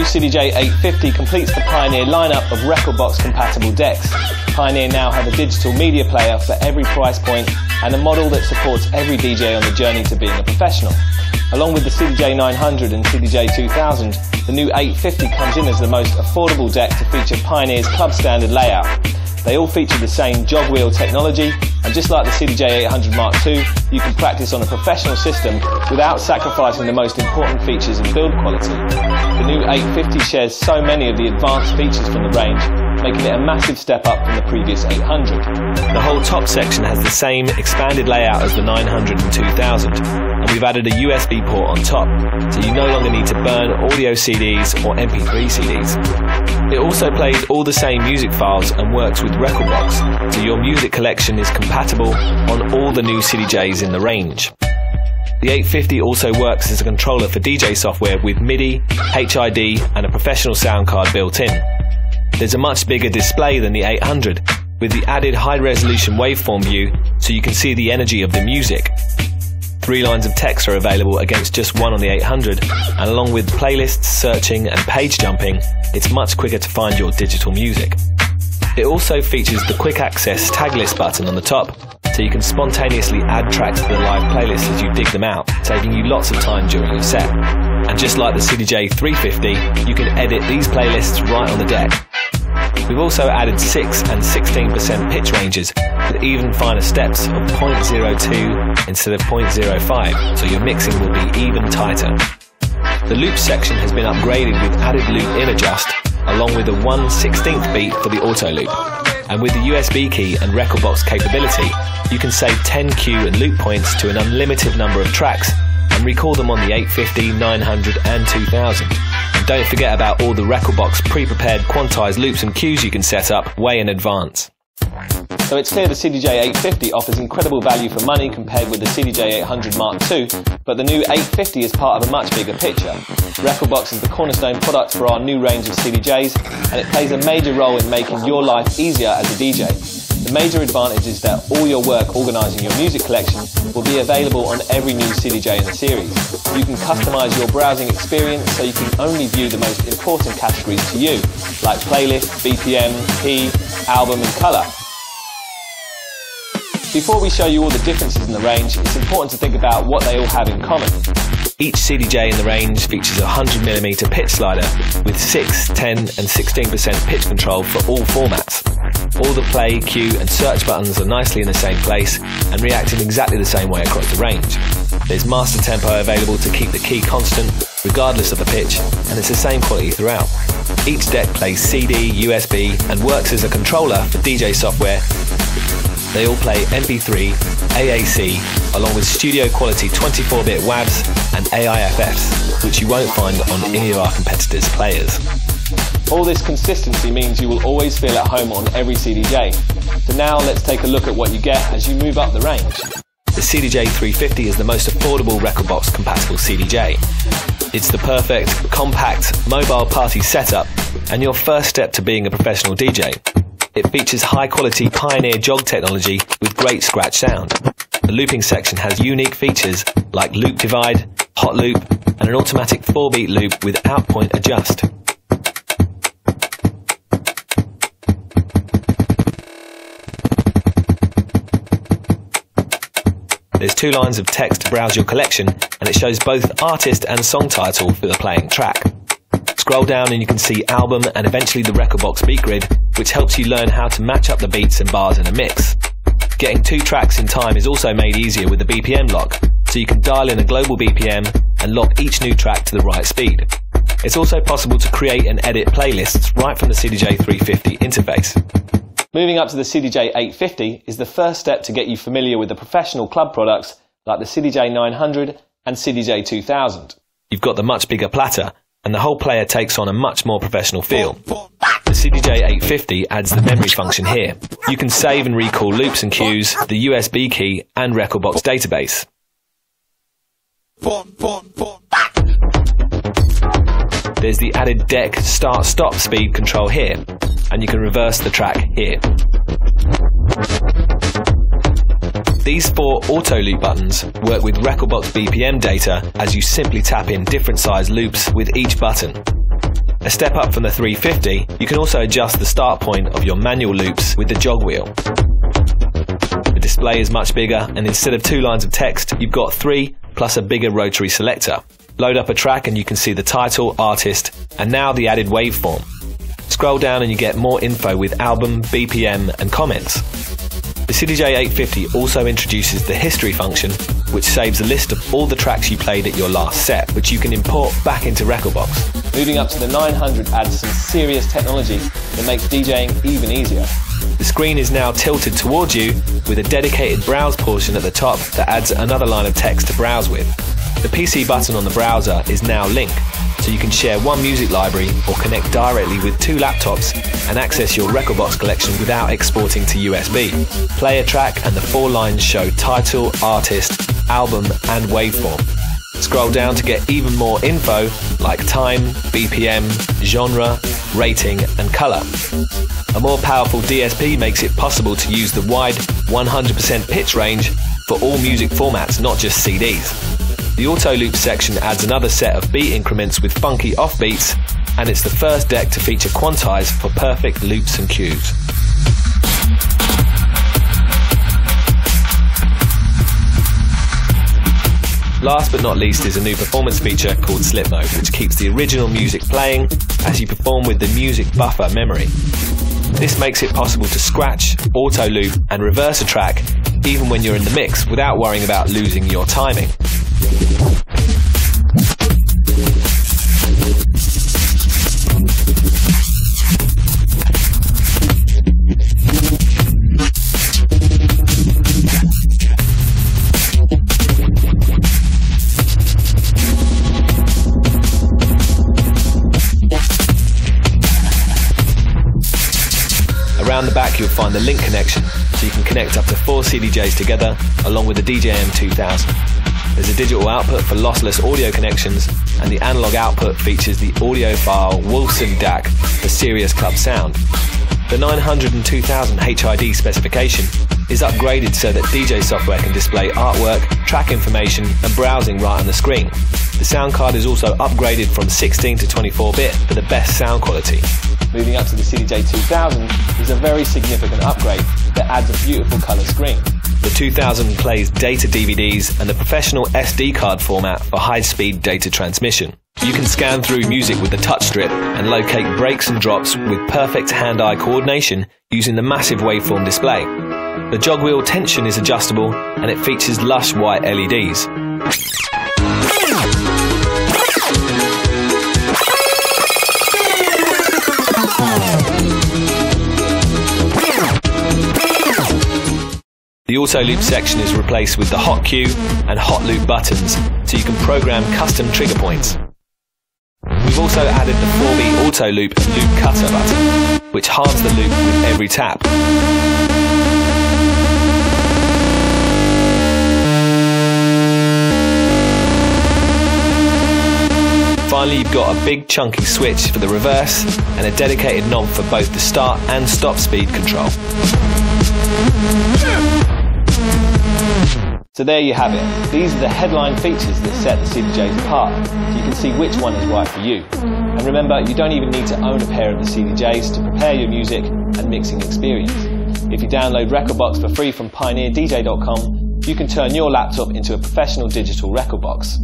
CDJ850 completes the Pioneer lineup of rekordbox compatible decks. Pioneer now have a digital media player for every price point and a model that supports every DJ on the journey to being a professional. Along with the CDJ900 and CDJ2000, the new 850 comes in as the most affordable deck to feature Pioneer's club standard layout. They all feature the same jog wheel technology, and just like the CDJ800 Mark II, you can practice on a professional system without sacrificing the most important features and build quality. The new 850 shares so many of the advanced features from the range, making it a massive step up from the previous 800. The whole top section has the same expanded layout as the 900 and 2000, and we've added a USB port on top, so you no longer need to burn audio CDs or MP3 CDs. It also plays all the same music files and works with rekordbox, so your music collection is compatible on all the new CDJs in the range. The 850 also works as a controller for DJ software with MIDI, HID and a professional sound card built in. There's a much bigger display than the 800, with the added high-resolution waveform view so you can see the energy of the music. 3 lines of text are available against just 1 on the 800, and along with playlists, searching and page jumping, it's much quicker to find your digital music. It also features the quick access tag list button on the top, so you can spontaneously add tracks to the live playlist as you dig them out, saving you lots of time during your set. And just like the CDJ350, you can edit these playlists right on the deck. We've also added 6 and 16% pitch ranges with even finer steps of 0.02 instead of 0.05, so your mixing will be even tighter. The loop section has been upgraded with added loop in adjust, along with a 1/16th beat for the auto loop. And with the USB key and rekordbox capability, you can save 10 cue and loop points to an unlimited number of tracks and record them on the 850, 900 and 2000. And don't forget about all the rekordbox pre-prepared quantized loops and cues you can set up way in advance. So it's clear the CDJ850 offers incredible value for money compared with the CDJ800 Mark II, but the new 850 is part of a much bigger picture. rekordbox is the cornerstone product for our new range of CDJs, and it plays a major role in making your life easier as a DJ. The major advantage is that all your work organising your music collection will be available on every new CDJ in the series. You can customise your browsing experience so you can only view the most important categories to you, like playlist, BPM, key, album and colour. Before we show you all the differences in the range, it's important to think about what they all have in common. Each CDJ in the range features a 100mm pitch slider with 6, 10 and 16% pitch control for all formats. All the play, cue and search buttons are nicely in the same place and react in exactly the same way across the range. There's master tempo available to keep the key constant regardless of the pitch, and it's the same quality throughout. Each deck plays CD, USB and works as a controller for DJ software. They all play MP3, AAC, along with studio quality 24-bit WAVs and aiffs, which you won't find on any of our competitors' players. All this consistency means you will always feel at home on every CDJ. So now let's take a look at what you get as you move up the range. The CDJ350 is the most affordable rekordbox compatible CDJ. It's the perfect, compact, mobile party setup and your first step to being a professional DJ. It features high-quality Pioneer jog technology with great scratch sound. The looping section has unique features like loop divide, hot loop, and an automatic 4-beat loop with out-point adjust. There's 2 lines of text to browse your collection, and it shows both artist and song title for the playing track. Scroll down and you can see album and eventually the rekordbox beat grid, which helps you learn how to match up the beats and bars in a mix. Getting 2 tracks in time is also made easier with the BPM lock, so you can dial in a global BPM and lock each new track to the right speed. It's also possible to create and edit playlists right from the CDJ350 interface. Moving up to the CDJ850 is the first step to get you familiar with the professional club products like the CDJ900 and CDJ2000. You've got the much bigger platter, and the whole player takes on a much more professional feel. The CDJ850 adds the memory function here. You can save and recall loops and cues, the USB key and rekordbox database. There's the added deck start-stop speed control here, and you can reverse the track here. These 4 auto loop buttons work with rekordbox BPM data as you simply tap in different size loops with each button. A step up from the 350, you can also adjust the start point of your manual loops with the jog wheel. The display is much bigger, and instead of 2 lines of text, you've got 3 plus a bigger rotary selector. Load up a track and you can see the title, artist, and now the added waveform. Scroll down and you get more info with album, BPM, and comments. The CDJ850 also introduces the history function, which saves a list of all the tracks you played at your last set, which you can import back into Rekordbox. Moving up to the 900 adds some serious technology that makes DJing even easier. The screen is now tilted towards you with a dedicated browse portion at the top that adds another line of text to browse with. The PC button on the browser is now Link, so you can share one music library or connect directly with 2 laptops and access your Rekordbox collection without exporting to USB. Play a track and the 4 lines show title, artist, album and waveform. Scroll down to get even more info like time, BPM, genre, rating and colour. A more powerful DSP makes it possible to use the wide 100% pitch range for all music formats, not just CDs. The auto loop section adds another set of beat increments with funky offbeats, and it's the first deck to feature quantize for perfect loops and cues. Last but not least is a new performance feature called Slip Mode, which keeps the original music playing as you perform with the music buffer memory. This makes it possible to scratch, auto loop and reverse a track even when you're in the mix without worrying about losing your timing. Around the back you'll find the link connection, so you can connect up to 4 CDJs together along with the DJM2000. There's a digital output for lossless audio connections, and the analog output features the audiophile Wolfson DAC for serious club sound. The 900 and 2000 HID specification is upgraded so that DJ software can display artwork, track information and browsing right on the screen. The sound card is also upgraded from 16 to 24-bit for the best sound quality. Moving up to the CDJ2000 is a very significant upgrade that adds a beautiful colour screen. The 2000 plays data DVDs and the professional SD card format for high-speed data transmission. You can scan through music with the touch strip and locate breaks and drops with perfect hand-eye coordination using the massive waveform display. The jog wheel tension is adjustable and it features lush white LEDs. The auto loop section is replaced with the hot cue and hot loop buttons, so you can program custom trigger points. We've also added the 4-beat auto loop and loop cutter button, which halves the loop with every tap. Finally, you've got a big chunky switch for the reverse and a dedicated knob for both the start and stop speed control. So there you have it. These are the headline features that set the CDJs apart, so you can see which one is right for you. And remember, you don't even need to own a pair of the CDJs to prepare your music and mixing experience. If you download Rekordbox for free from pioneerdj.com, you can turn your laptop into a professional digital record box.